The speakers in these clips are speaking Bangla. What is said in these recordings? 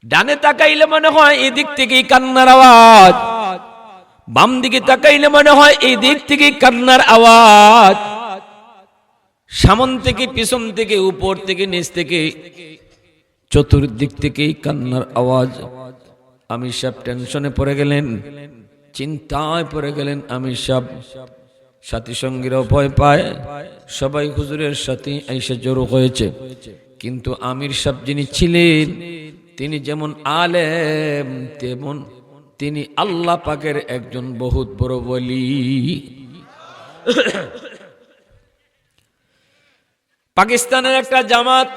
ডানে তাকাইলে মনে হয় এই দিক থেকেই কান্নার আওয়াজ, বাম দিকে তাকাইলে মনে হয় এই দিক থেকেই কান্নার আওয়াজ, সামন থেকে পিছন থেকে উপর থেকে নিচ থেকে চতুর্দিক থেকেই কান্নার আওয়াজ। আমির সাহেব টেনশনে পড়ে গেলেন, চিন্তায় পড়ে গেলেন। আমির সাহেব সাথী সঙ্গীরা ভয় পায়, সবাই হুজুরের সাথে এসে জড়ো হয়েছে। কিন্তু আমির সাহেব যিনি ছিলেন, তিনি যেমন আলেম তেমন তিনি আল্লাহ পাকের একজন বহুত বড় ওলি। পাকিস্তানের একটা জামাত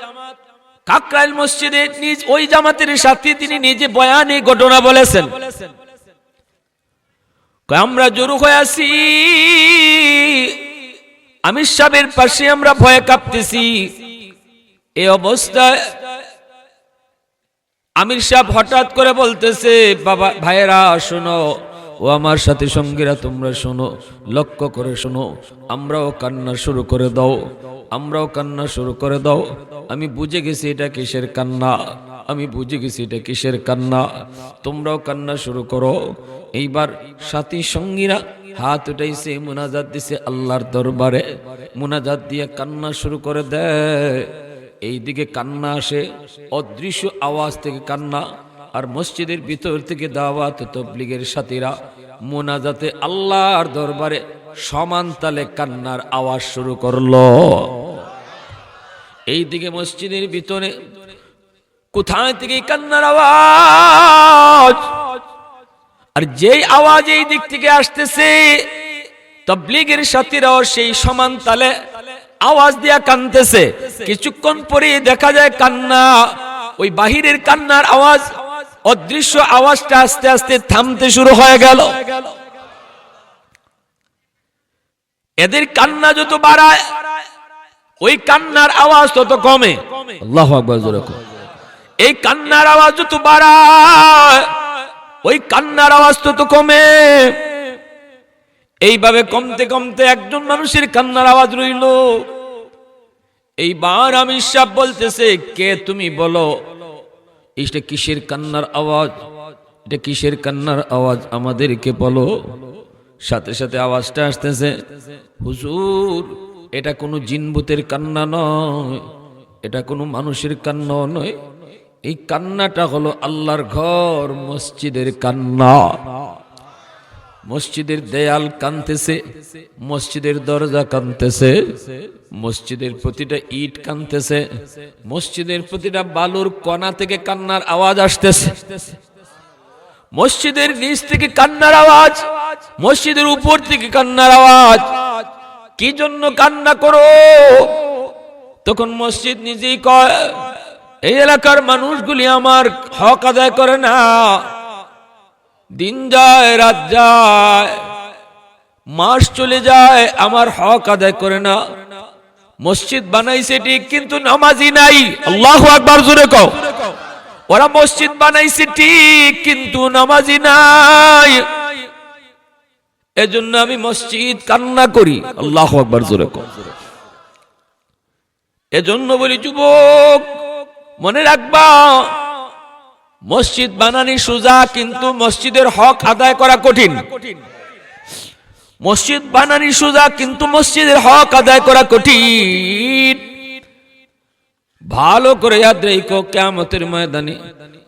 কাকরাইল মসজিদে নিজ ওই জামাতের সাথে তিনি নিজে বয়ানে ঘটনা বলেছেন। আমরা জড়ো হয়ে আছি, আমির সাহেবের পাশে আমরা ভয়ে কাঁপতেছি। এই অবস্থায় আমির সাহেব হঠাৎ করে বলতেছে, বাবা ভাইয়েরা শোনো, ও আমার সাথী সঙ্গীরা তোমরা শোনো, লক্ষ্য করে শোনো, আমরাও কান্না শুরু করে দাও, আমরাও কান্না শুরু করে দাও। আমি বুঝে গেছি এটা কিসের কান্না, আমি বুঝে গেছি এটা কিসের কান্না, তোমরাও কান্না শুরু করো। এইবার সাথী সঙ্গীরা হাত উঠাইছে, মুনাজাত দিছে আল্লাহর দরবারে, মুনাজাত দিয়ে কান্না শুরু করে দেয়। এইদিকে কান্না আসে, অদৃশ্য আওয়াজ থেকে কান্না, আর মসজিদের ভিতর থেকে দাওয়াত তাবলীগের সাথীরা মুনাজাতে আল্লাহর দরবারে সমান তালে কান্নার আওয়াজ শুরু করলো। এইদিকে মসজিদের ভিতরে কোথায় থেকে কান্নার আওয়াজ, আর যেই আওয়াজ এই দিক থেকে আসতেছে তাবলীগের সাথীরাও সেই সমান তালে আওয়াজ দিয়া কানতেছে। কিছুক্ষণ পরে দেখা যায় কান্না, ওই বাহিরের কান্নার আওয়াজ, অদৃশ্য আওয়াজটা আস্তে আস্তে থামতে শুরু হয়ে গেল। এদের কান্না যত বাড়ায় ওই কান্নার আওয়াজ তত কমে। আল্লাহু আকবার জোরে কও। এই কান্নার আওয়াজ যত বাড়ায় ওই কান্নার আওয়াজ তত কমে। এইভাবে কমতে কমতে একজন মানুষের কান্নার আওয়াজ রইল। এইবার আমির সাহেব বলতেছে, কে তুমি বলো, এটা কিসের কান্নার আওয়াজ, এটা কিসের কান্নার আওয়াজ, আমাদেরকে বলো। সাথে সাথে আওয়াজটা আসতেছে, হুজুর এটা কোনো জিনভূতের কান্না নয়, এটা কোনো মানুষের কান্না নয়, এই কান্নাটা হলো আল্লাহর ঘর মসজিদের কান্না। মসজিদের দেয়াল কাঁদতেছে, মসজিদের দরজা কাঁদতেছে, মসজিদের প্রতিটা ইট কাঁদতেছে, মসজিদের প্রতিটা বালুর কণা থেকে কান্নার আওয়াজ আসতেছে। মসজিদের নিচ থেকে কান্নার আওয়াজ, মসজিদের উপর থেকে কান্নার আওয়াজ। কি জন্য কান্না করো? তখন মসজিদ নিজেই কয়, এই এলাকার মানুষগুলি আমার হক আদায় করে না, দিন যায় রাত যায় মাস চলে যায়, আমার হক আদায় করে না। মসজিদ বানাইছে ঠিক কিন্তু নামাজি নাই। আল্লাহু আকবার জোরে কও। ওরা মসজিদ বানাইছে ঠিক কিন্তু নামাজি নাই, এজন্য আমি মসজিদ কান্না করি। আল্লাহু আকবার জোরে কও। এজন্য বলি যুবক মনে রাখবা, মসজিদ বানানি সোজা কিন্তু মসজিদের হক আদায় করা কঠিন। মসজিদ বানানি সোজা কিন্তু মসজিদের হক আদায় করা কঠিন। ভালো করে ইয়াদ রেখো, কিয়ামতের ময়দানে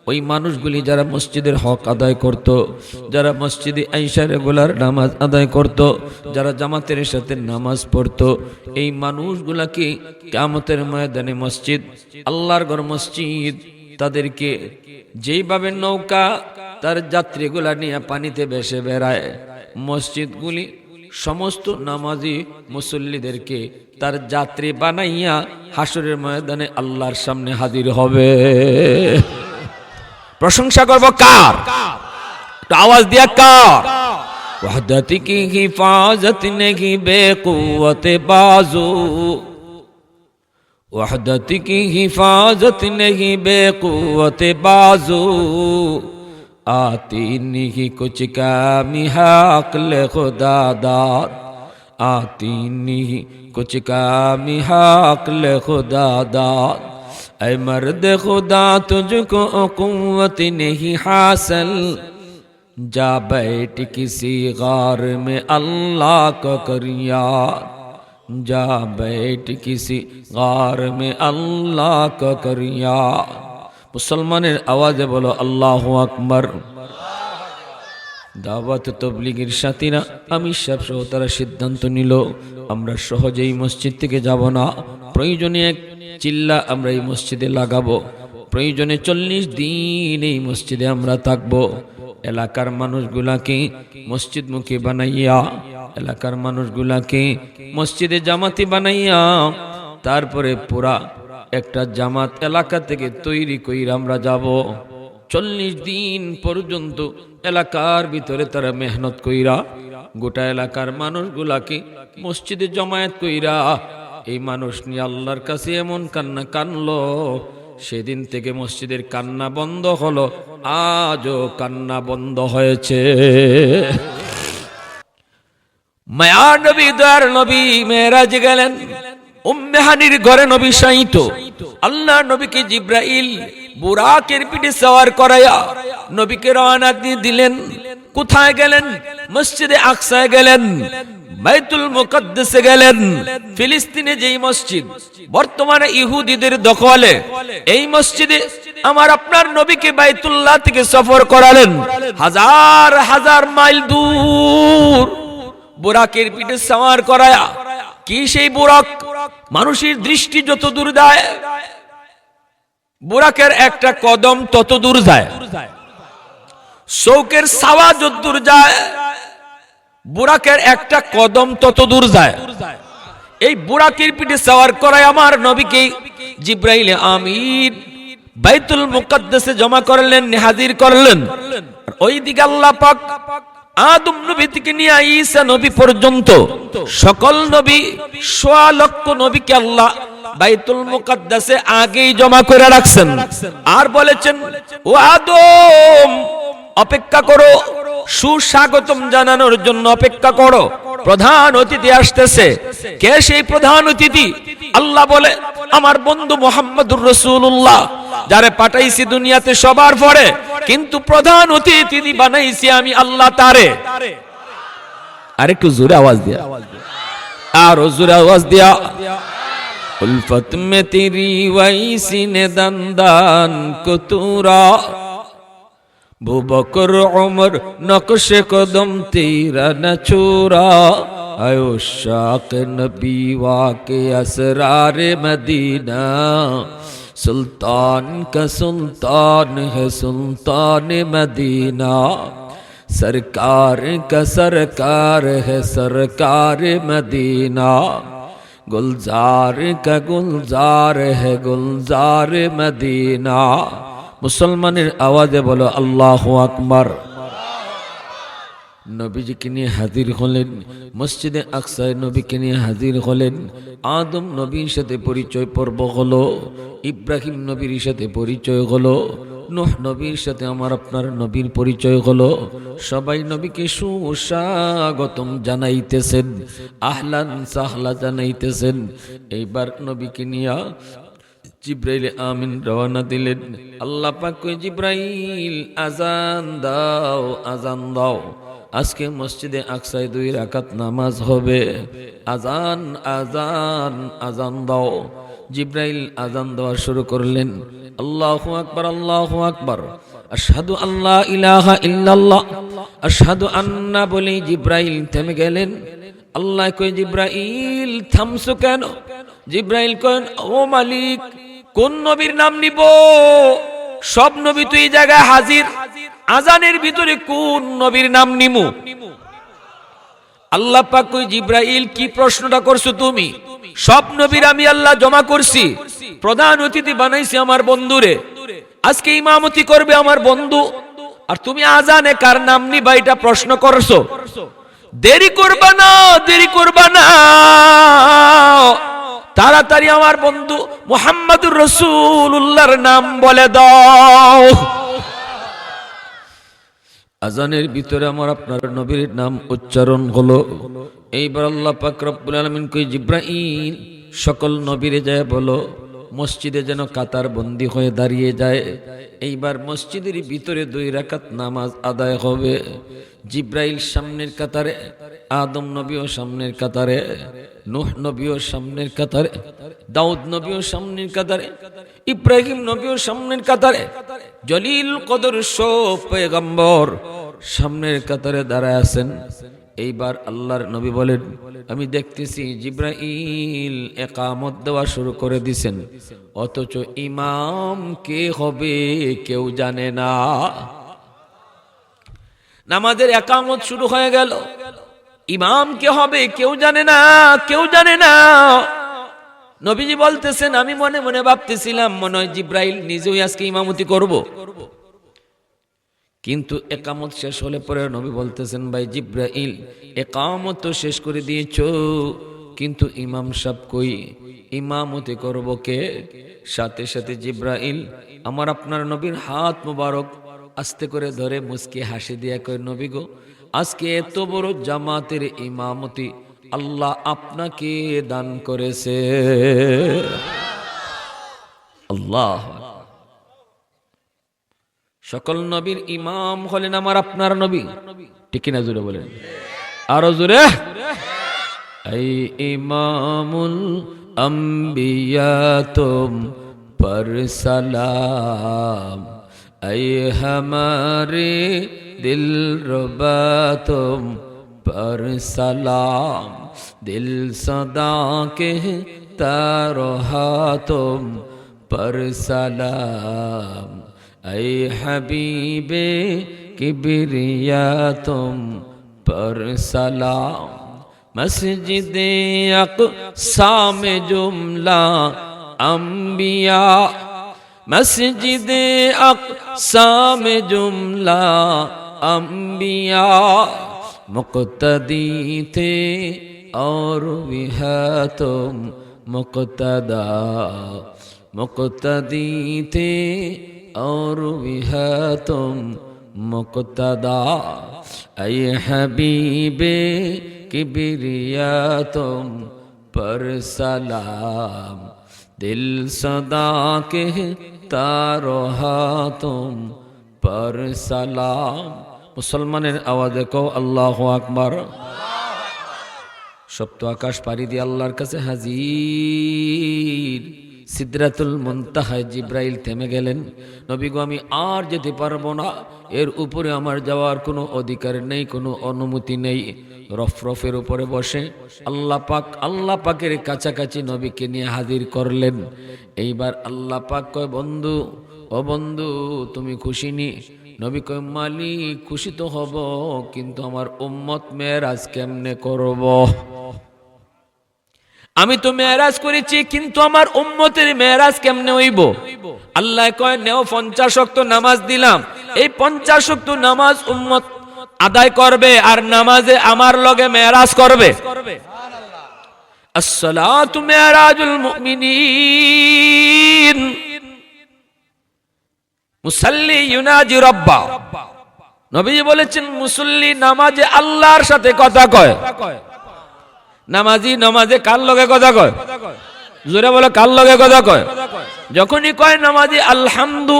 ওই মানুষগুলি যারা মসজিদের হক আদায় করত, যারা মসজিদে আইসা রেগুলার নামাজ আদায় করত, যারা জামাতের সাথে নামাজ পড়তো, এই মানুষগুলাকে কিয়ামতের ময়দানে মসজিদ, আল্লাহর ঘর মসজিদ, তাদেরকে যেইভাবে নৌকা তার যাত্রীগুলা নিয়ে পানিতে ভেসে বেড়ায়, মসজিদগুলি সমস্ত নামাজি মুসল্লিদেরকে তার যাত্রী বানাইয়া হাসরের ময়দানে আল্লাহর সামনে হাজির হবে। প্রশংসা করব কার? আওয়াজ দিয়া কার? ওয়াহদাতি কি হিফাজত নেহি বেকুওয়াতে বাজু, वहदत की हिफाजत नहीं बेकुवते बाजू, आती नहीं कुछ कामी हक़ल खुदा दाद, आती नहीं कुछ कामी हक़ल खुदा दाद, ऐ मर्द खुदा तुझको कुव्वत नहीं हासिल, जा बैठ किसी गार में अल्लाह का कर याद, जा बैठ किसी गार में अल्लाह का कर याद। मुसलमाনের আওয়াজে বলো আল্লাহু আকবার। দাওয়াত তাবলীগের সাথীরা আমি সব সহ তারা সিদ্ধান্ত নিল আমরা সহজেই মসজিদ থেকে যাব না, প্রয়োজনে এক চিল্লা আমরা এই মসজিদে লাগাবো, প্রয়োজনে 40 দিন এই মসজিদে আমরা থাকবো। এলাকার মানুষগুলাকে মসজিদমুখী বানাইয়া, এলাকার মানুষগুলাকে মসজিদে জামাতি বানাইয়া, তারপরে পুরা একটা জামাত এলাকা থেকে তৈরি কইরা আমরা যাব। 40 দিন পর্যন্ত এলাকার ভিতরে তারা মেহনত কইরা গোটা এলাকার মানুষগুলাকে মসজিদে জমায়েত কইরা এই মানুষ নিয়ে আল্লাহর কাছে এমন কান্না কানলো, সেদিন থেকে মসজিদের কান্না বন্ধ হলো, আজও কান্না বন্ধ হয়েছে। মায়ার নবী দয়ার নবী মেরাজ গেলেন, উম্মে হানির ঘরে নবী শায়িত। আল্লাহ নবীকে জিব্রাইল বুরাকের পিঠে সওয়ার করায়া নবীকে রওনা দিয়ে দিলেন। কোথায় গেলেন? মসজিদে আকসায় গেলেন, বাইতুল মুকদ্দাসে গেলেন। ফিলিস্তিনে যেই মসজিদ বর্তমানে ইহুদিদের দখলে, এই মসজিদে আমার আপনার নবীকে বাইতুল্লাহ থেকে সফর করালেন, হাজার হাজার মাইল দূর বুরাকের পিঠে সওয়ার করায়া। কি সেই বুরাক? মানুষের দৃষ্টি যত দূর যায়, বুরাকের একটা কদম তত দূর যায়। শৌকের সাওয়া যত দূর যায়, বুরাকের একটা কদম তত দূর যায়। এই বুরাকের পিঠে সওয়ার করায় আমার নবীকে জিব্রাইল আমিন বাইতুল মুকদ্দাসে জমা করলেন, হাজির করলেন। ওইদিকে আল্লাহ পাক আদম নবী থেকে নিয়ে ঈসা নবী পর্যন্ত সকল নবী 1.25 লক্ষ নবীকে আল্লাহ বাইতুল মুকদ্দাসে আগেই জমা করে রাখছেন। আর বলেছেন, ও আদম অপেক্ষা করো, সুস্বাগতম জানানোর জন্য অপেক্ষা করো, প্রধান অতিথি আসতেছে। কে সেই প্রধান অতিথি? আল্লাহ বলে, আমার বন্ধু মুহাম্মদুর রাসূলুল্লাহ, যারে পাঠাইছি দুনিয়াতে সবার পরে, কিন্তু প্রধান অতিথি বানাইছি আমি আল্লাহ তারে। আরেকটু জোরে আওয়াজ দিয়া, আরো জোরে আওয়াজ দিয়া। উলফত মে তেরি ওয়াইসি নে দন্দান কুতুরা, अबू बकर उमर नक्शे कदम तेरा न छोरा, आयो शाक नबी वाके असरार मदीना, सुल्तान का सुल्तान है सुल्तान मदीना, सरकार का सरकार है सरकार मदीना, गुलजार का गुलजार है गुलजार मदीना। মুসলমানের আওয়াজে বলো আল্লাহু আকবার। নবীজিকে নিয়ে হাজির হলেন মসজিদে আকসায়, নবীকে নিয়ে হাজির হলেন। আদম নবীর সাথে পরিচয় পর্ব হলো, ইব্রাহিম নবীর সাথে পরিচয় হলো, নূহ নবীর সাথে আমার আপনার নবীর পরিচয় হলো। সবাই নবীকে সুস্বাগতম জানাইতেছেন, আহলান সাহলা জানাইতেছেন। এইবার নবীকে নিয়ে জিব্রাইল আমিন রওনা দিলেন। আল্লাহ পাক কই, জিব্রাইল আজান দাও আজান দাও, আজকে মসজিদে আকসায় 2 রাকাত নামাজ হবে, আজান আজান আজান দাও। জিব্রাইল আজান দেওয়া শুরু করলেন। আল্লাহু আকবার আল্লাহু আকবার, আশহাদু আল্লা ইলাহা ইল্লাল্লাহ, আশহাদু আন্না বলে জিব্রাইল থেমে গেলেন। আল্লাহ কই, জিব্রাইল থামছো কেন? জিব্রাইল কইন, ও মালিক, কোন নবীর নাম নিব? সব নবী তো এই জায়গায় হাজির, আজানের ভিতরে কোন নবীর নাম নিমু? আল্লাহ পাক কই, জিব্রাইল কি প্রশ্নটা করছো তুমি? সব নবীর আমি আল্লাহ জমা করছি, প্রধান অতিথি বানাইছি আমার বন্ধুরে, আজকে ইমামতি করবে আমার বন্ধু, আর তুমি আজানে কার নাম নিবা এটা প্রশ্ন করছো? দেরি করবা না, দেরি করবা না, তাড়াতাড়ি আমার বন্ধু মুহাম্মদুর রাসূলুল্লাহর নাম বলে দাও। আজানের ভিতরে আমার আপনার নবীর নাম উচ্চারণ হলো। এইবার আল্লাহ পাক রব্বুল আলামিন কই, জিব্রাইল সকল নবীরে যায় বলো, মসজিদে যেন কাতার বন্দী হয়ে দাঁড়িয়ে যায়। এইবার মসজিদের ভিতরে 2 রাকাত নামাজ আদায় হবে। জিব্রাইল সামনের কাতারে, আদম নবীও সামনের কাতারে, নূহ নবীও সামনের কাতারে, দাউদ নবীও সামনের কাতারে, ইব্রাহিম নবীও সামনের কাতারে, জলিল কদর সব পয়গম্বর সামনের কাতারে দাঁড়ায় আছেন। এইবার আল্লাহর নবী বলেন, আমি দেখতেছি জিব্রাইল ইকামত দেওয়া শুরু করে দিছেন, অথচ ইমাম কে হবে কেউ জানে না। নামাজের ইকামত শুরু হয়ে গেল, ইমাম কে হবে কেউ জানে না, কেউ জানে না। নবীজি বলতেছেন, আমি মনে মনে ভাবতেছিলাম মনে হয় জিব্রাইল নিজেই আজকে ইমামতি করব। কিন্তু একামত শেষ হলে পরে নবী বলতেছেন, ভাই জিব্রাইল একামত তো শেষ করে দিয়েছো, কিন্তু ইমাম সাহেব কই, ইমামতি করব কে? সাথে সাথে জিব্রাইল আমার আপনার নবীর হাত মোবারক আস্তে করে ধরে মুস্কি হাসি দিয়া কয়, নবী গো, আজকে এত বড় জামাতের ইমামতি আল্লাহ আপনাকে দান করেছে। আল্লাহ, সকল নবীর ইমাম হলেন আমার আপনার নবী, ঠিক কিনা জোরে বলেন, আরো জোরে। এই ইমামুল আম্বিয়া তুম पर सलाम, ऐ हमारे दिलरुबा तुम पर सलाम, दिल सदा कहता रहा तुम पर सलाम, ऐ हबीबे किबरिया तुम पर सलाम, मस्जिदे अक़सा में जुमला अंबिया, मस्जिदे अक़सा में जुमला अंबिया, मुक़्तदी थे और भी है तुम मुक़्तदा, मुक़्तदी थे और भी है तुम मुक़्तदा, ऐ हबीबे किबरिया तुम पर सलाम, दिल सदा कहता रहा तुम पर सलाम। मुसलमाনের আওয়াজে কও আল্লাহু আকবার। সপ্ত আকাশ পাড়ি দিয়ে আল্লাহর কাছে হাজির। সিদরাতুল মুনতাহায় জিব্রাইল থেমে গেলেন, নবী গো আমি আর যেতে পারবো না, এর উপরে আমার যাওয়ার কোনো অধিকার নেই, কোনো অনুমতি নেই। রফরফের উপরে বসে আল্লাহ পাকের কাছাকাছি নবীকে নিয়ে হাজির করলেন। এইবার আল্লাহ পাক কয়, বন্ধু ও বন্ধু তুমি খুশি নি? নবী কয়, মালিক খুশি তো হব, কিন্তু আমার উম্মত মেরাজ কেমনে করব? আমি তো মেরাজ করেছি, কিন্তু আমার উম্মতের মেরাজ কেমনে হইব? আল্লাহ কয়, নেও 50 ওয়াক্ত নামাজ দিলাম, এই 50 ওয়াক্ত নামাজ উম্মত আদায় করবে আর নামাজে আমার লগে মেরাজ করবে। আসসালাতু মেরাজুল মুমিনিন, মুসাল্লি ইউনাজি রাব্বা। নবীজি বলেছেন, মুসল্লি নামাজে আল্লাহর সাথে কথা কয়। নামাজি নামাজে কার লগে কথা কয়? জোরে বলে, কার লগে কথা কয়? যখনই কয় নামাজি আলহামদু,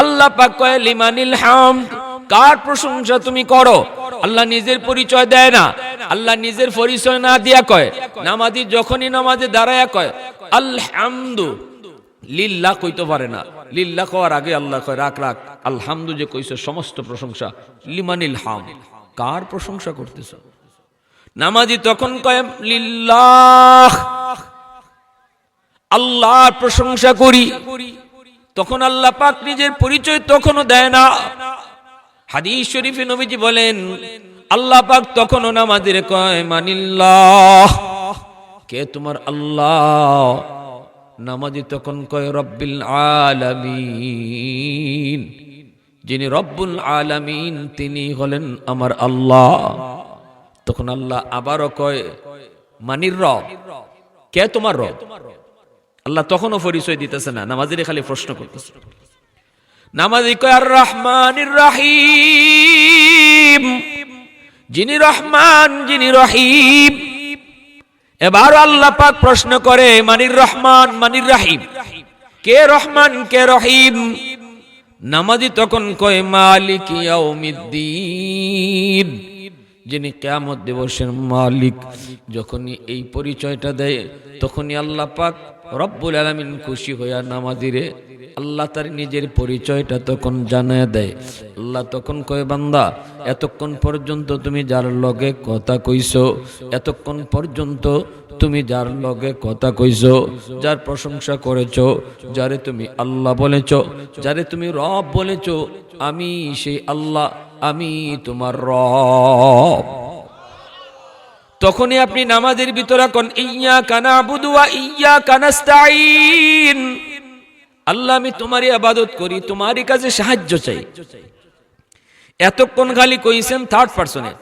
আল্লাহ পাক কয় লিমানিল হামদ, কার প্রশংসা তুমি করো? আল্লাহ নিজের পরিচয় দেয় না, আল্লাহ নিজের পরিচয় না দিয়া কয়। নামাজি যখনই নামাজে দাঁড়ায়া কয় আলহামদু, লিল্লাহ কইতে পারে না, লিল্লাহ কওয়ার আগে আল্লাহ কয় রাখ রাখ, আলহামদু যে কইছে সমস্ত প্রশংসা লিমানিল হামদ, কার প্রশংসা করতেছ? নামাজি তখন কয় লিল্লাহ, আল্লাহর প্রশংসা করি। তখন আল্লাহ পাক নিজের পরিচয় তখনও দেয় না। হাদিস শরীফে নবীজি বলেন, আল্লাহ পাক তখনও নামাজের কয় মানিল্লাহ, কে তোমার আল্লাহ? নামাজি তখন কয় রব্বিল আলামিন, যিনি রব্বুল আলামিন তিনি হলেন আমার আল্লাহ। তখন আল্লাহ আবারও কয় মানির রব, কে তোমার রব? আল্লাহ তখনও পরিচয় দিতেছে না, নামাজির খালি প্রশ্ন করতেছে। নামাজি কয় আর রহমানির রহিম, যিনি রহমান যিনি রহিম। এবার আল্লাহ পাক প্রশ্ন করে মানির রহমান মানির রহিম, কে রহমান কে রহিম। নামাজি তখন কয় মালিক ইয়াউমিদ্দিন, যিনি কিয়ামত দিবসের মালিক। যখনই এই পরিচয়টা দেয় তখনই আল্লাহ পাক রব্বুল আলামিন খুশি হইয়া নামাজিরে আল্লাহ তার নিজের পরিচয়টা তখন জানায় দেয়। আল্লাহ তখন কয় বান্দা, এতক্ষণ পর্যন্ত তুমি যার লগে কথা কইছো, এতক্ষণ পর্যন্ত তুমি যার লগে কথা কইছো, যার প্রশংসা করেছো, যারে তুমি আল্লাহ বলেছো, যারে তুমি রব বলেছো, আমি সেই আল্লাহ, আমি তোমার রব। তখনই আপনি নামাজের ভিতরে কোন ইয়্যাকা না'বুদু ওয়া ইয়্যাকা নাস্তাঈন, আল্লাহ আমি তোমারই ইবাদত করি, তোমারই কাছে সাহায্য চাই। এতক্ষণ খালি কইছেন থার্ড পারসনে,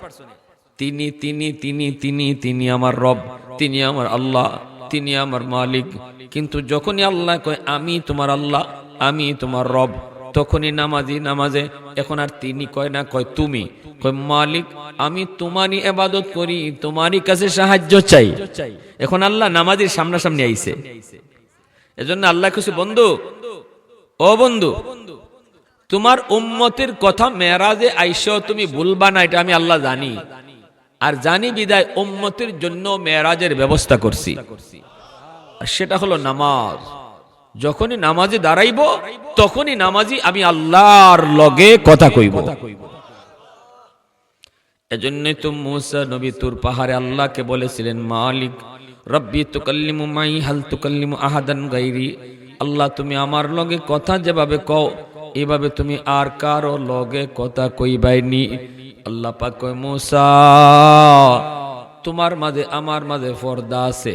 তিনি তিনি তিনি তিনি তিনি আমার রব, তিনি আমার আল্লাহ, তিনি আমার মালিক। কিন্তু যখনই আল্লাহ কয় আমি তোমার আল্লাহ, আমি তোমার রব, তখনই নামাজি নামাজে এখন আর তিনি কয় না, কয় তুমি, কয় মালিক আমি তোমারই ইবাদত করি, তোমারই কাছে সাহায্য চাই। এখন আল্লাহ নামাজির সামনাসামনি আইছে। এজন্য আল্লাহ কইছে, বন্ধু ও বন্ধু, তোমার উম্মতের কথা মেরাজে আইসো তুমি ভুলবা না, এটা আমি আল্লাহ জানি। আর জানি বিদায় উম্মতের জন্য মেরাজের ব্যবস্থা করছি, আর সেটা হলো নামাজ। যখনই নামাজে দাঁড়াইব তখনই নামাজি আমি আল্লাহর লগে কথা কইব। এজন্যই তো মুসা নবী তুর পাহাড়ে আল্লাহকে বলেছিলেন, মালিক রব্বি তুকাল্লিমু মাই হাল তুকাল্লিমু আহাদান গায়রি, আল্লাহ তুমি আমার লগে কথা যেভাবে কও এভাবে তুমি আর কারো লগে কথা কইবাইনি। আল্লাহ পাক কয়, মুসা তোমার মাঝে আমার মাঝে পর্দা আছে,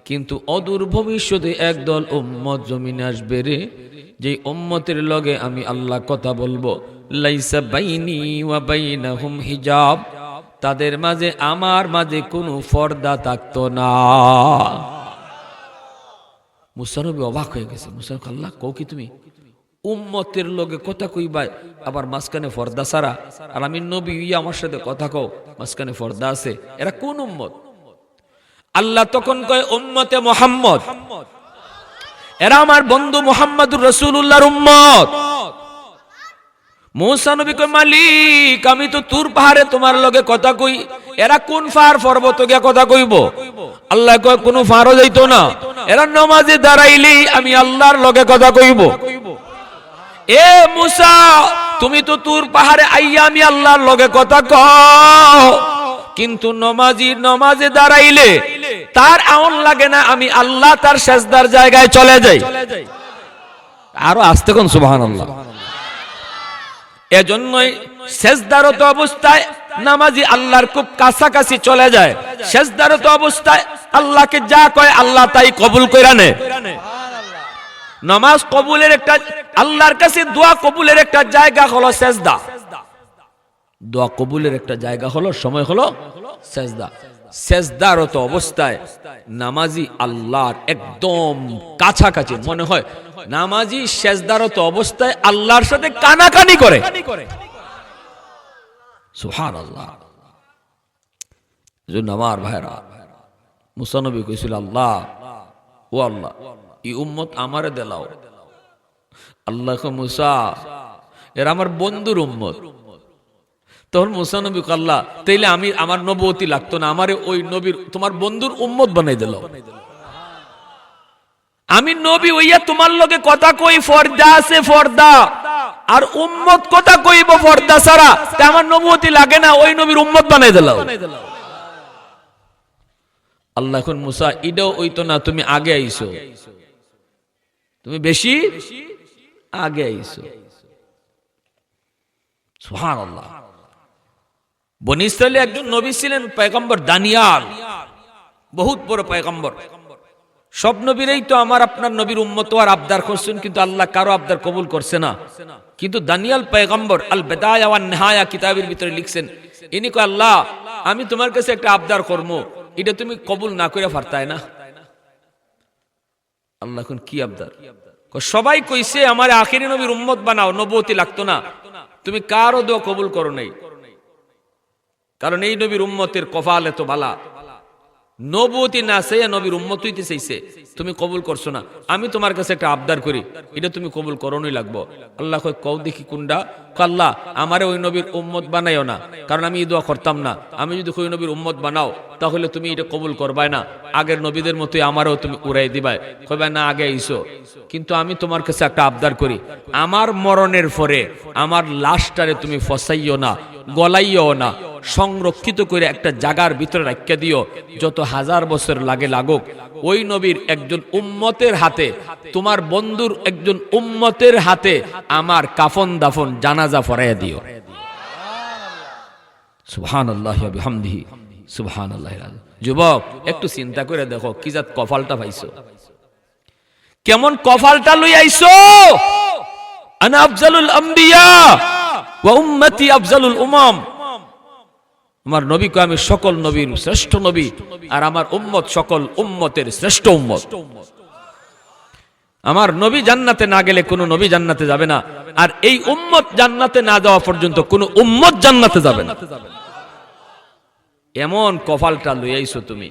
কিন্তু অদূর ভবিষ্যতে একদল উম্মত জমিনে আসবে রে, যে উম্মতের লগে আমি আল্লাহ কথা বলবো, লাইসা বাইনি ওয়া বাইনাহুম হিজাব, তাদের মাঝে আমার মাঝে কোনো পর্দা থাকতো না। মুসা নবী অবাক হয়ে গেছে। মুসা আল্লাহ কও কি তুমি উম্মতের লগে কথা কইবা আবার মাঝখানে পর্দা ছাড়া, আর আমি নবী আমার সাথে কথা কও মাঝখানে পর্দা আছে, এরা কোন উম্মত? আল্লাহ তখন কয়, উম্মতে মুহাম্মদ, এরা আমার বন্ধু মুহাম্মদুর রাসূলুল্লাহর উম্মত। মুসা নবী কয়, মালিক আমি তো তুর পাহাড়ে তোমার লগে কথা কই, এরা কোন পাহাড় পর্বত গিয়া কথা কইব? আল্লাহ কয়, কোন পাহাড়ও যাইতো না, এরা নামাজে দাঁড়াইলেই আমি আল্লাহর লগে কথা কইব। এ মুসা তুমি তো তুর পাহাড়ে আইয়া আমি আল্লাহর লগে কথা কও, কিন্তু নমাজে দাঁড়াইলে তার আমল লাগে না, আমি আল্লাহ তার সেজদার জায়গায় চলে যাই। আরো আস্তে কোন সুবহানাল্লাহ। এজন্যই সেজদারত অবস্থায় নামাজি আল্লাহর খুব কাছাকাছি চলে যায়। সেজদারত অবস্থায় আল্লাহকে যা কয় আল্লাহ তাই কবুল কইরা নেয়। নামাজ কবুলের একটা, আল্লাহর কাছে দোয়া কবুলের একটা জায়গা হলো সেজদা। দোয়া কবুলের একটা জায়গা হলো, সময় হলো সেজদা। সেজদারত অবস্থায় নামাজি আল্লাহর একদম কাছাকাছি মনে হয়। নামাজি সেজদারত অবস্থায় আল্লাহর সাথে কানাকানি করে। সুবহানাল্লাহ। আমার ভাইরা, মুসা নবী কইছিল, আল্লাহ ও আল্লাহ এই উম্মত আমারে দেলাও। আল্লাহ কয়, মুসা এরা আমার বন্ধুর উম্মত। তখন মুসা নবী কয়, আল্লাহ তাইলে আমি আমার নবুয়তি লাগতো না, আমারে ওই নবীর তোমার বন্ধুর উম্মত বানাই দিল। আমি নবী হইয়া তোমার লগে কথা কই, পর্দা আছে পর্দা, আর উম্মত কথা কইব পর্দা ছাড়া, তা আমার নবুয়তি লাগে না, ওই নবীর উম্মত বানাই দিল। আল্লাহ এখন, মুসা ইডাও হইতো না, তুমি আগে আইছো, তুমি বেশি আগে আইছো। সুবহানাল্লাহ। বনী ইসরাইলে একজন নবী ছিলেন পয়গম্বর দানিয়াল, বহুত বড় পয়গম্বর। সব নবীরাই তো আমার আপনার নবীর উম্মত আর আবদার করছেন, কিন্তু আল্লাহ কারো আবদার কবুল করছে না। কিন্তু দানিয়াল পয়গম্বর আল বিদায়া ওয়ান নিহায়া কিতাবের ভিতরে লিখছেন, ইনি কয়, আল্লাহ আমি তোমার কাছে একটা আবদার করবো, এটা তুমি কবুল না করে পারতাই না। আল্লাহ এখন কি আবদার? সবাই কইছে আমার আখিরি নবীর উম্মত বানাও, নবুয়তি লাগতো না, তুমি কারো দোয়া কবুল করো নাই, কারণ এই নবীর উম্মতের কপাল এত বালা, নবুয়তি না চাইয়া নবীর উম্মত হইতে চাইছে, তুমি কবুল করছো না। আমি তোমার কাছে একটা আবদার করি, এটা তুমি কবুল করোনই লাগবো। আল্লাহ কয় কও দেখি কোনটা। আল্লাহ আমারে ওই নবীর উম্মত বানাইও না, কারণ আমি এই দোয়া করতাম না। আমি যদি ওই নবীর উম্মত বানাও তাহলে তুমি এটা কবুল করবাই না, আগের নবীদের মতোই আমারও তুমি উড়াই দিবাই। কইবা না আগে আইসো, কিন্তু আমি তোমার কাছে একটা আবদার করি, আমার মরণের পরে আমার লাশটারে তুমি ফসাইও না, গলাইও না, সংরক্ষিত করে একটা জায়গার ভিতরে রাখিয়া দিও। যত হাজার বছর লাগে লাগুক, ওই নবীর একজন উম্মতের হাতে, তোমার বন্ধুর একজন উম্মতের হাতে আমার কাফন দাফন জানাজা পড়াইয়া দিও। সুবহানাল্লাহি ওয়া বিহামদিহি সুবহানাল্লাহিল আযীম। যুবক, একটু চিন্তা করে দেখো কি জাত কপালটা পাইছো, কেমন কপালটা লই আইছো। আনা আফজালুল আম্বিয়া ওয়া উম্মতি আফজালুল উমাম। আমার নবী কয় আমি সকল নবীর শ্রেষ্ঠ নবী, আর আমার উম্মত সকল উম্মতের শ্রেষ্ঠ উম্মত। আমার নবী জান্নাতে না গেলে কোনো নবী জান্নাতে যাবে না, আর এই উম্মত জান্নাতে না যাওয়া পর্যন্ত কোনো উম্মত জান্নাতে যাবে না। এমন কপালটা লই আইছো তুমি।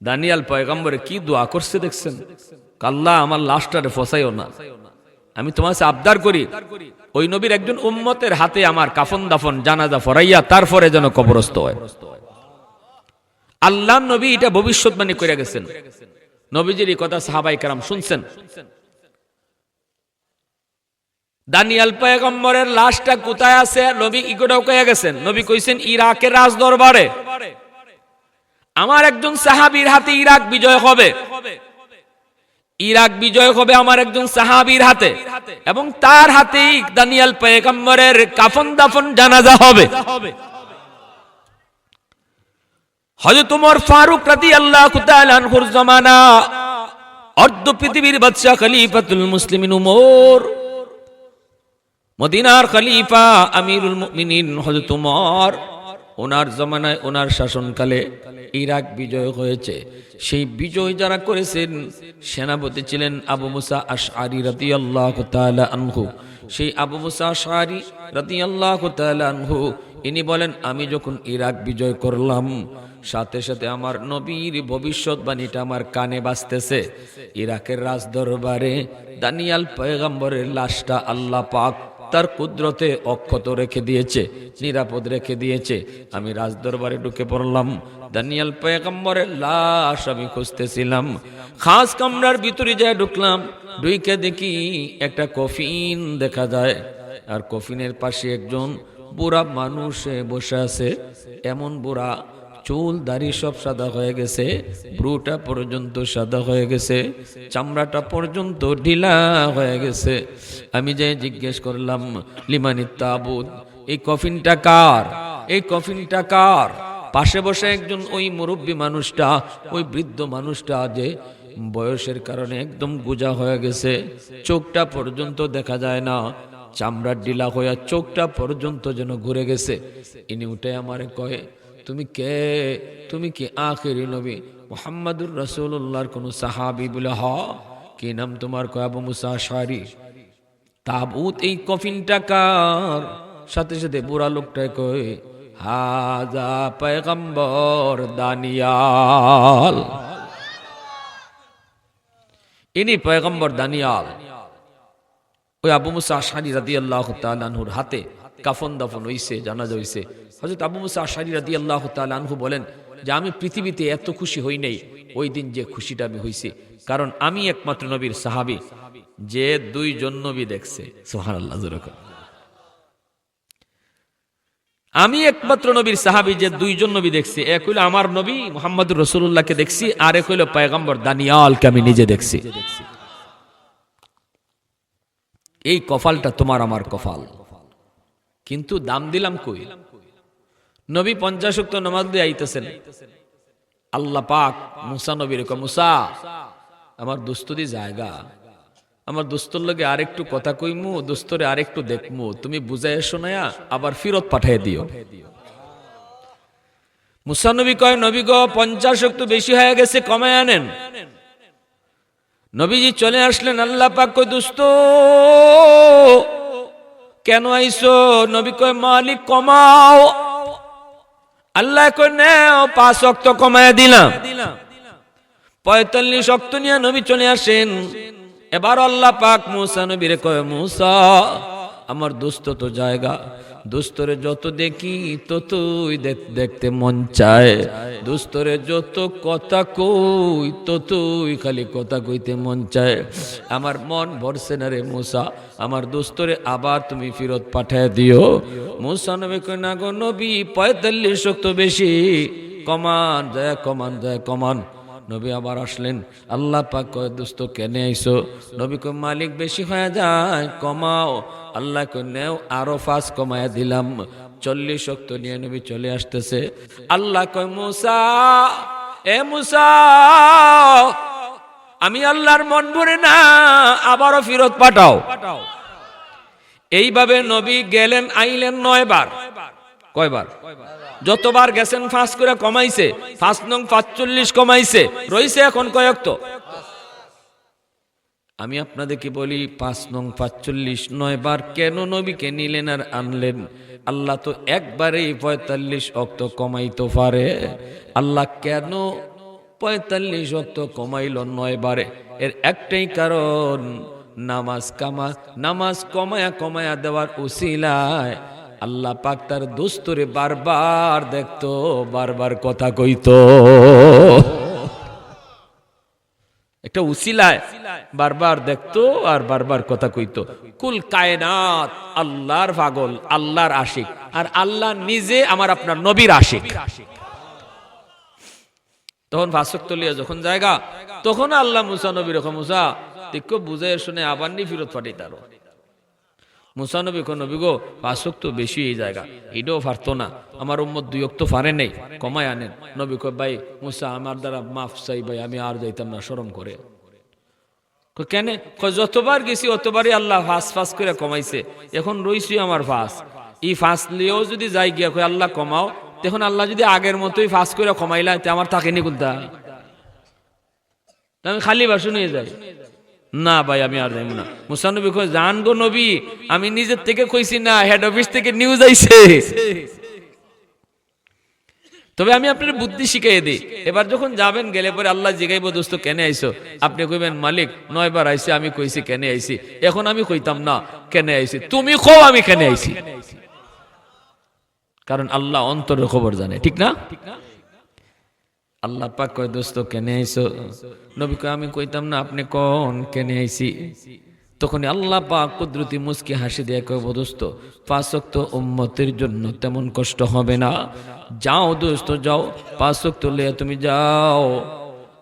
দানিয়াল পয়গম্বরে কি দোয়া করছে দেখছেন, আল্লাহ আমার লাশটারে ফসাইও না, আমি তোমার কাছে আবদার করি ওই নবীর একজন উম্মতের হাতে আমার কাফন দাফন জানাজা পড়াইয়া তারপরে যেন কবরস্থ হয়। আল্লাহ নবী এটা ভবিষ্যৎবাণী করে গেছেন। নবীজির এই কথা সাহাবায়ে কেরাম শুনছেন। দানিয়াল পয়গম্বরের লাশটা কোথায় আছে নবী ইগোটাও কয়ে গেছেন। নবী কইছেন ইরাকের রাজ দরবারে। আমার একজন সাহাবীর হাতে ইরাক বিজয় হবে, ইরাক বিজয় হবে আমার একজন সাহাবীর হাতে, এবং তার হাতেই দানিয়াল পয়গম্বরের কাফন দাফন জানাজা হবে। হযরত ওমর ফারুক রাদিয়াল্লাহু তাআলা আনহুর জামানা, অর্ধ পৃথিবীর বাদশা খলিফাতুল মুসলিমিন ওমর, মদিনার খলিফা আমিরুল মুমিনিন হযরত ওমর, ওনার জামানায় ওনার শাসনকালে ইরাক বিজয় হয়েছে। সেই বিজয় যারা করেছেন সেনাপতি ছিলেন আবু মুসা আশআরী রাদিয়াল্লাহু তাআলা আনহু। সেই আবু মুসা আশআরী রাদিয়াল্লাহু তাআলা আনহু ইনি বলেন, আমি যখন ইরাক বিজয় করলাম সাথে সাথে আমার নবীর ভবিষ্যৎবাণীটা আমার কানে বাজতেছে। ইরাকের রাজ দরবারে দানিয়াল পয়গম্বরের লাশটা আল্লাহ পাক তার কুদরতে অক্ষত রেখে দিয়েছে, নিরাপদ রেখে দিয়েছে। আমি রাজদরবারে ঢুকে পড়লাম, দানিয়াল পয়গম্বরের লাশ আমি খুঁজতেছিলাম। খাস কামরার ভিতরে যায় ঢুকলাম, ঢুকে দেখি একটা কফিন দেখা যায়, আর কফিনের পাশে একজন বুড়া মানুষ বসে আছে। এমন বুড়া, চুল দাড়ি সব সাদা হয়ে গেছে, ব্রুটা পর্যন্ত সাদা হয়ে গেছে, চামড়াটা পর্যন্ত ঢিলা হয়ে গেছে। আমি যে জিজ্ঞেস করলাম, লিমানিত তাবুত, এই কফিনটা কার, এই কফিনটা কার? পাশে বসে একজন ওই মুরব্বী মানুষটা, ওই বৃদ্ধ মানুষটা যে বয়সের কারণে একদম গুজা হয়ে গেছে, চোখটা পর্যন্ত দেখা যায় না, চামড়ার ঢিলা হয়ে চোখটা পর্যন্ত যেন ঘুরে গেছে। ইনি উঠে আমারে কয়ে, তুমি কে? তুমি কি আখিরি নবী মুহাম্মদুর রাসূলুল্লাহর কোন সাহাবী? বলে হ। কি নাম তোমার? কয় আবু মুসা আশআরী। তাবুত, এই কফিনটা কার? সাথে সাথে বুড়া লোকটা কয়, হাজা পয়গম্বর দানিয়াল। ইনি পয়গম্বর দানিয়াল। ওই আবু মুসা আশআরী রাদিয়াল্লাহু তাআলা আনহুর হাতে কাফন দাফন হইছে, জানাজা হইছে। হযরত আবু মুসা আশআরী রাদিয়াল্লাহু তাআলা আনহু বলেন যে আমি পৃথিবীতে এত খুশি হই নাই ওই দিন যে খুশিটা আমি হইছি, কারণ আমি একমাত্র নবীর সাহাবী যে দুইজন নবী দেখছে। সুবহানাল্লাহ। আমি একমাত্র নবীর সাহাবী যে দুইজন নবী দেখছি। এক হইল আমার নবী মুহাম্মদুর রাসূলুল্লাহকে দেখছি, আর এক হইল পয়গম্বর দানিয়ালকে আমি নিজে দেখছি। এই কপালটা তোমার আমার কপাল, কিন্তু দাম দিলাম কই? নবী 50 ওয়াক্ত নামাজ দিয়ে আইতেছেন, আল্লাহ পাক মুসা নবীর কয়, মুসা আমার দোস্তরি জায়গা, আমার দোস্তর লগে আরেকটু কথা কইমু, দোস্তরে আরেকটু দেখমু, তুমি বুঝাইয়া শোনায়া আবার ফিরত পাঠিয়ে দিও। মুসা নবী কয়, নবী গো 50 ওয়াক্ত বেশি হয়ে গেছে, কমায় আনেন। নবীজি চলে আসলেন। আল্লাহ পাক কয়, দোস্ত কেন আইছো? নবী কয়, মালিক কমাও। আল্লাহ কই নেও 5 ওয়াক্ত কমায়া দিলাম। 45 ওয়াক্ত নিয়ে নবী চলে আসেন। এবার আল্লাহ পাক মুসা নবীরে কয়, মুসা আমার দোস্ত তো জায়গা, দোস্তরে যত দেখি ততই দেখতে মন চায়, দোস্তরে যত কথা কই ততই খালি কথা কইতে মন চায়, আমার মন ভরছে না রে মুসা, আমার দোস্তরে আবার তুমি ফেরত পাঠায় দিও। মুসা নবী কয়, না গো নবী 45 ওয়াক্ত বেশি, কমান যায় কমান যায় কমান। নবী আবার আসলেন। আল্লাহ পাক কয়, দোস্ত কেন আইছো? নবী কয়, মালিক বেশি হয়ে যায়, কমাও। আল্লাহ কয়, নেও আরো 5 কমায়া দিলাম। 40 ওয়াক্ত নিয়ে নবী চলে আসতেছে। আল্লাহ কয়, মুসা এ মুসা, আমি আল্লাহর মন ভরে না, আবারও ফেরত পাঠাও। এইভাবে নবী গেলেন আইলেন 9 বার। কয়বার? যতবার গেছেন 5 করে কমাইছে। 5 নং 45 কমাইছে, রইছে এখন কয়েকত। আমি আপনাদেরকে বলি 5 নং 45 9 বার কেন নবীকে নিলেন আর আনলেন? আল্লাহ তো একবারেই 45 ওয়াক্ত কমাইতে পারে। আল্লাহ কেন 45 ওয়াক্ত কমাইল 9 বারে? এর একটাই কারণ, নামাজ কমায়া দেওয়ার উসিলায় আল্লাহ পাক তার দোস্তরে বারবার দেখতো, বারবার কথা কইতো। একটা উসিলায় বারবার দেখতো আর বারবার কথা কইতো। কুল কায়নাত আল্লাহর পাগল, আল্লাহর আশিক, আর আল্লাহ নিজে আমার আপনার নবীর আশিক। তখন 5 ওয়াক্ত লিয়া যখন জায়গা, তখন আল্লাহ মুসা নবী রকম, মুসা দেখো বুঝে শুনে আবার নি ফিরত পাঠাইতারো। মুসা নবী কো, নবী গো 5 ওয়াক্ত বেশি এই জায়গা, এটাও পারতো না, আমার উম্মত 2 ওয়াক্ত পারে নেই, কমায় আনেন। নবী কয়, ভাই মুসা আমার দ্বারা মাফ চাই ভাই, আমি আর যাইতাম না, শরম করে। কেন? যতবার গেছি অতবারই আল্লাহ 5 করে কমাইছে, এখন রইছি আমার 5, এই 5 লিয়েও যদি যাই গিয়া কয় আল্লাহ কমাও, তখন আল্লাহ যদি আগের মতোই 5 করে কমাইলা, আমার থাকেনি কোনটা? আমি খালি বাসু নিয়ে যাই না ভাই, আমি আর যাইব না। মুসা নবী কয়, জান গো নবী, আমি নিজের থেকে কইছি না, হেড অফিস থেকে নিউজ আইছে। তবে আমি আপনার বুদ্ধি শিখাই দিই, এবার যখন যাবেন গেলে পরে আল্লাহ জিগাইব, দোস্ত কেন আইছো? আপনি কইবেন, মালিক 9 বার আইছি, আমি কইছি কেন আইছি। এখন আমি কইতাম না কেন আইছি, তুমি কও আমি কেন আইছি, কারণ আল্লাহ অন্তরের খবর জানে, ঠিক না? আল্লাহ পাক কয়, দোস্ত কেন আইছো? নবী কয়, আমি কইতাম না, আপনি কোন কেন আইছি। তখন আল্লাহ পাক কুদরতি মুস্কি হাসি দিয়ে কয়, দোস্ত 5 ওয়াক্ত উম্মতের জন্য তেমন কষ্ট হবে না, যাও দোস্ত যাও, 5 ওয়াক্ত লিয়ে তুমি যাও।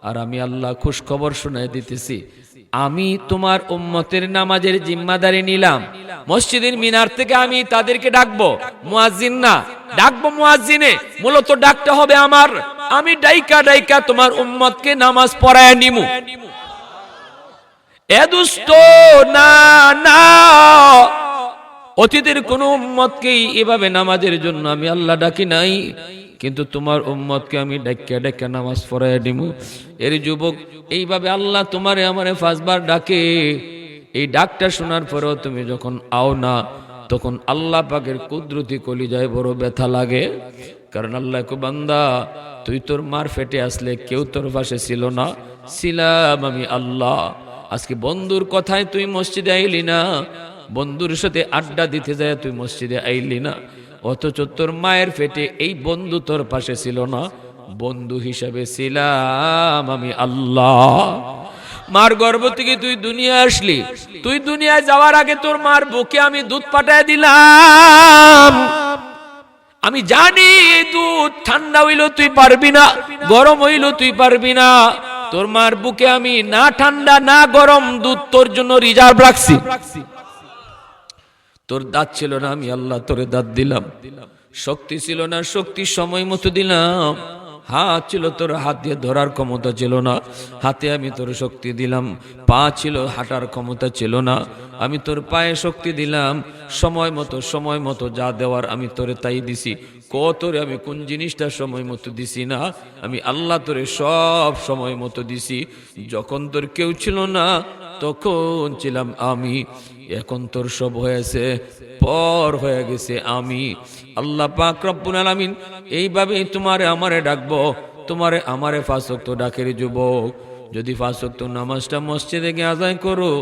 আর আমি আল্লাহ খুশ খবর শোনাই দিতেছি, আমি তোমার উম্মতের নামাজের জিম্মাদারি নিলাম। মসজিদের মিনার থেকে আমি তাদেরকে ডাকবো, মুয়াজ্জিন না, ডাকবো মুয়াজ্জিনে, মূলত ডাকতে হবে আমার। আমি ডাইকা তোমার উম্মতকে নামাজ পড়ায় নিমু। এ দুষ্ট না না, অতীতের কোন উম্মতকেই এভাবে নামাজের জন্য আমি আল্লাহ ডাকি নাই, কিন্তু তোমার উম্মতকে আমি ডাইকা নামাজ পড়ায় দিমু। এর যুবক, এইভাবে আল্লাহ তোমারে আমারে 5 বার ডাকে। এই ডাকটা শোনার পরেও তুমি যখন আও না, তখন আল্লাহ পাকের কুদরতি কলিজায় বড় ব্যথা লাগে। কারণ আল্লাহ কো, বান্দা তুই তোর মার ফেটে আসলে কেউ তোর পাশে ছিল না, ছিলাম আমি আল্লাহ। আজকে বন্ধুর কথায় তুই মসজিদে আইলি না, বন্ধুর সাথে আড্ডা দিতে যায় তুই মসজিদে আইলি না, অথচ তোর মায়ের পেটে এই বন্ধু তোর পাশে ছিল না, বন্ধু হিসাবে ছিলাম আমি আল্লাহ। মার গর্ভ থেকে তুই দুনিয়া আসলি, তুই দুনিয়ায় যাওয়ার আগে তোর মার বুকে আমি দুধ পাঠায় দিলাম। আমি জানি দুধ ঠান্ডা হইল তুই পারবি না, গরম হইল তুই পারবি না। তোর মার বুকে আমি না ঠান্ডা না গরম দুধ তোর জন্য রিজার্ভ রাখছি। তোর দাঁত ছিল না, আমি আল্লাহ তোরে দাঁত দিলাম। শক্তি ছিল না, শক্তি সময় মতো দিলাম। হাত ছিল তোর, হাত দিয়ে ধরার ক্ষমতা ছিল না, হাতে আমি তোর শক্তি দিলাম। পা ছিল, হাঁটার ক্ষমতা ছিল না, আমি তোর পায়ে শক্তি দিলাম। সময় মতো যা দেওয়ার আমি তোরে তাই দিছি। তোরে আমি কোন জিনিসটা সময় মতো দিছি না? আমি আল্লাহ তোরে সব সময় মতো দিছি। যখন তোর কেউ ছিল না, তখন ছিলাম আমি, এখন তোর সব হয়েছে, পর হয়ে গেছে আমি। আল্লাহ পাক রব্বুল আলামিন এইভাবেই তোমারে আমারে ডাকবো, তোমারে আমারে 5 ওয়াক্ত ডাকের যুবক। যদি 5 ওয়াক্ত নামাজটা মসজিদে গিয়ে আদায় করো,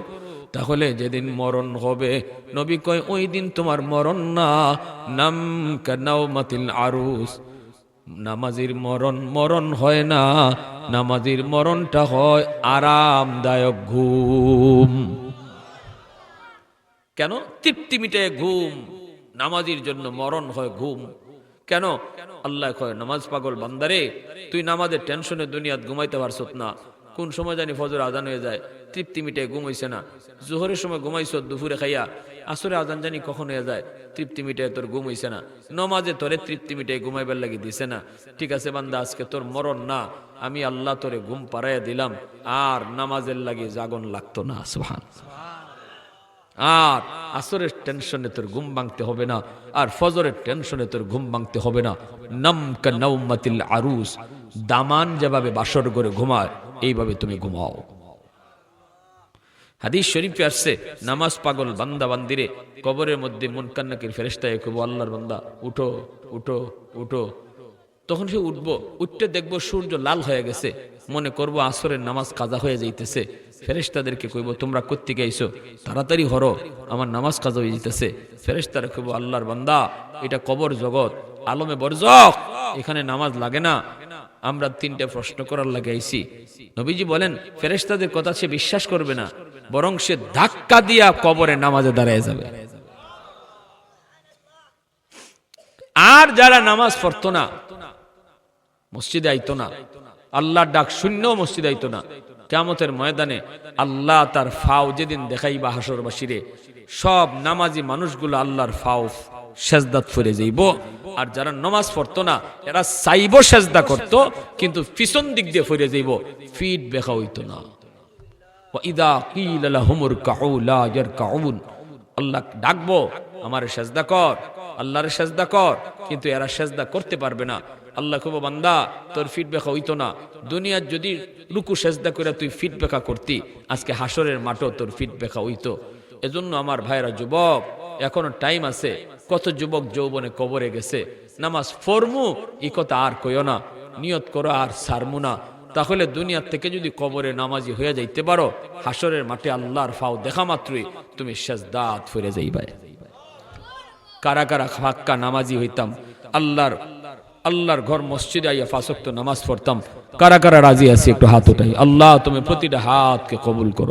তাহলে যেদিন মরণ হবে, নবী কয় ওই দিন তোমার মরণ না, নাম কানাউমাতিল আরুস। নামাজির মরণ হয় না, নামাজির মরণটা হয় আরামদায়ক ঘুম। কেন? তৃপ্তি মিটে ঘুম। নামাজির জন্য মরণ হয় ঘুম। কেন? আল্লাহ কয় নামাজ পাগল বান্দারে, তুই নামাজের টেনশনে দুনিয়াত ঘুমাইতে পারছত না। কোন সময় জানি ফজর আজান হয়ে যায়, তৃপ্তি মিটে ঘুম হইছে না। জোহরের সময় ঘুমাইছ দুপুরে খাইয়া, আসরে আজান জানি কখন হয়ে যায়, তৃপ্তি মিটে তোর ঘুম হইছে না। নমাজে তোরে তৃপ্তি মিটে ঘুমাইবার লাগি দিছে না। ঠিক আছে বান্দা, আজকে তোর মরণ না, আমি আল্লাহ তোরে ঘুম পাড়াইয়া দিলাম, আর নামাজের লাগি জাগন লাগতো না। সুবহানাল্লাহ। আর আসরের টেনশনে তোর ঘুম ভাঙতে হবে না, আর ফজরের টেনশনে তোর ঘুম ভাঙতে হবে না। নাম কানাউমাতিল আরুস, দামান যেভাবে বাসর করে ঘুমায়, এইভাবে তুমি ঘুমাও। হাদিস শরীফে আসছে, নামাজ পাগল বান্দা বান্দিরে কবরের মধ্যে মুনকার নাকির ফেরেশতা কইব, আল্লাহর বান্দা উঠো উঠো উঠো। তখন সে উঠবো, উঠতে দেখবো সূর্য লাল হয়ে গেছে, মনে করবো আসরের নামাজ কাজা হয়ে যাইতেছে। ফেরেশতাদেরকে কইব, তোমরা কোত্থেকে আইছো, তাড়াতাড়ি হরো, আমার নামাজ কাজা হয়ে যাইতেছে। ফেরেশতারা কইব, আল্লাহর বান্দা, এটা কবর জগৎ, আলমে বরজখ, এখানে নামাজ লাগে না, আমরা 3টে প্রশ্ন করার লাগে আইছি। নবীজি বলেন, ফেরেশতাদের কথা সে বিশ্বাস করবে না, বরং সে ধাক্কা দিয়া কবরে নামাজে দাঁড়ায় যাবে। আর যারা নামাজ পড়তো না, মসজিদে আইতো না, আল্লাহর ডাক শূন্য মসজিদে আইতো না, কিয়ামতের ময়দানে আল্লাহ তার ফাও যেদিন দেখাইবা হাসরবাসীরে, সব নামাজি মানুষগুলো আল্লাহর ফাও সেজদাত ফিরে যাইব। আর যারা নামাজ পড়তো না, এরা চাইব সেজদা করত, কিন্তু পিছন দিক দিয়ে ফিরে যাইব, ফিট বেখা হইতো না। ওয়াইদা কিলা লাহুমুর কাউ লা ইয়ারকাউন, আল্লাহ ডাকবো, আমারে সেজদা কর, আল্লাহরে সেজদা কর, কিন্তু এরা সেজদা করতে পারবে না। আল্লাহ কইব, বান্দা তোর ফিট বেখা হইতো না, দুনিয়ার যদি রুকু সেজদা করে তুই ফিট বেখা করতি, আজকে হাসরের মাঠও তোর ফিট বেখা হইতো। এজন্য আমার ভাইরা, যুবক, এখনো টাইম আছে। কত যুবক যৌবনে কবরে গেছে, নামাজ ফরমু এই কথা আর কইও না, নিয়ত করো আর সারমু না। তাহলে দুনিয়ার থেকে যদি কবরে নামাজি হয়ে যাইতে পারো, হাসরের মাঠে আল্লাহর ফাও দেখা মাত্রই তুমি সেজদাত ফিরে যাইবাই। কারা কারা ফাক্কা নামাজি হইতাম, আল্লাহর ঘর মসজিদে আইয়া 5 ওয়াক্ত নামাজ পড়তাম, কারা কারা রাজি আছে একটু হাত উঠাই। আল্লাহ তুমি প্রতিটা হাতকে কবুল করো।